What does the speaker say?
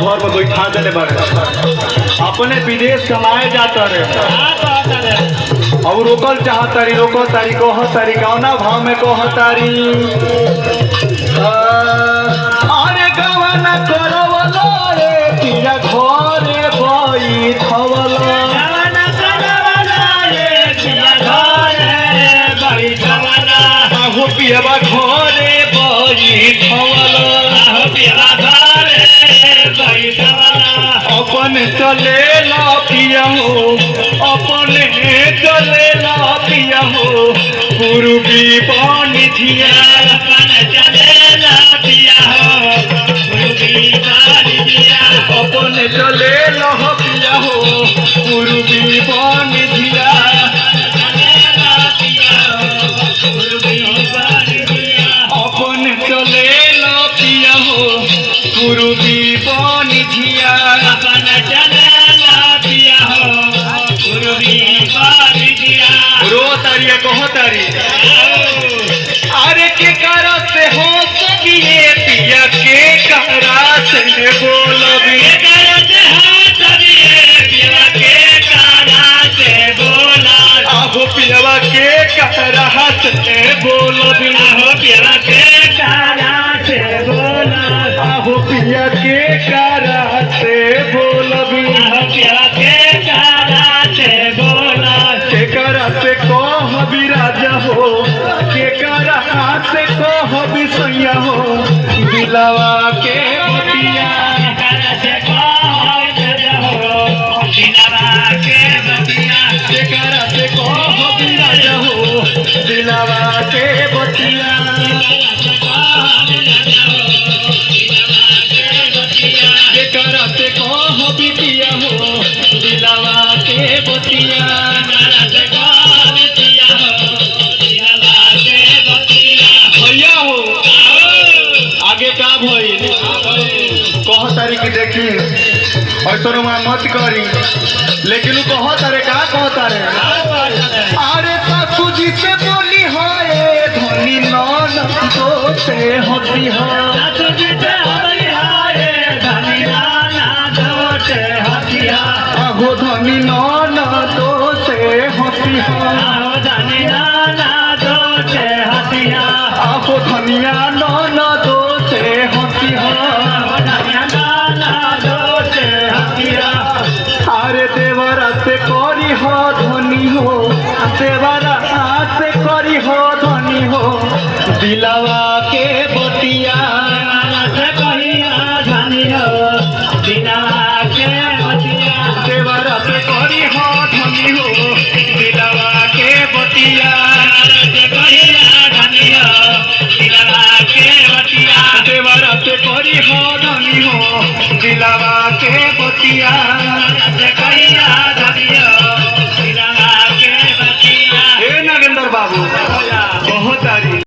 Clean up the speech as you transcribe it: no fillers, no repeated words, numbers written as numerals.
घर में बैठा देने बारे अपने विदेश कमाए जाता रहे और रोकल चाहतारी रोको तारी कह तारी कौना भाव में कह तारी अरे गवाना करवलो रे पिया घरे बैठवलो गवाना करवलो रे पिया घरे बैठवलो आहो पियावा घरे बैठवलो आहो पियावा घरे बैठवलो अपने चले ला पिया हो अपने चले ला पिया हो पूर्वी पानी धिया अपने चले ला पिया हो पूर्वी पानी धिया अपने चले ला पिया हो पूर्वी पानी धिया अपने चले ला पिया हो पूर्वी पानी धिया अपने चले ला पिया हो पूर्वी पानी धिया रो तारिया कहो तारी अरे के करा से हो सकिए पिया के करा से बोलबी करा से हो सकिए पिया के करा से बोला आहो पियावा के करा से बोलबी आहो पिया के करा से बोला आहो पिया के करा से बोलबी आहो पिया के करा से बोला के करा से कह भी राजा हो के करा से कह भी सैया हो दिलवा के बतिया करा से कह राजा हो दिलवा के बतिया के करा से कह भी राजा हो दिलवा के बतिया के करा से कह भी पिया हो दिलवा के बतिया भैया हो आगे का भइल कह तारी की देखी ऐसा मत करी लेकिन वो कह तारे का कह तारे अरे सासू जी से बोली हो धनी नौ से हंसी हो सासू जी से बोली हो धनी नौ से हंसी हो धनी नौ से हंसी हो धनी नौ से हंसी हो धनिया नौ से हंसी हो धनिया नौ से हंसी अरे देवरा से करी हो धनी हो देवरा से करी हो धनी हो दिलवा के बतिया से करी हो धनी हो दिलवा के बतिया देवरा से करी हो धनी हो दिलवा के बतिया से करी हो धनी हो दिलवा के बतिया देवरा से करी हो धनी हो दिलवा के बतिया से करी हो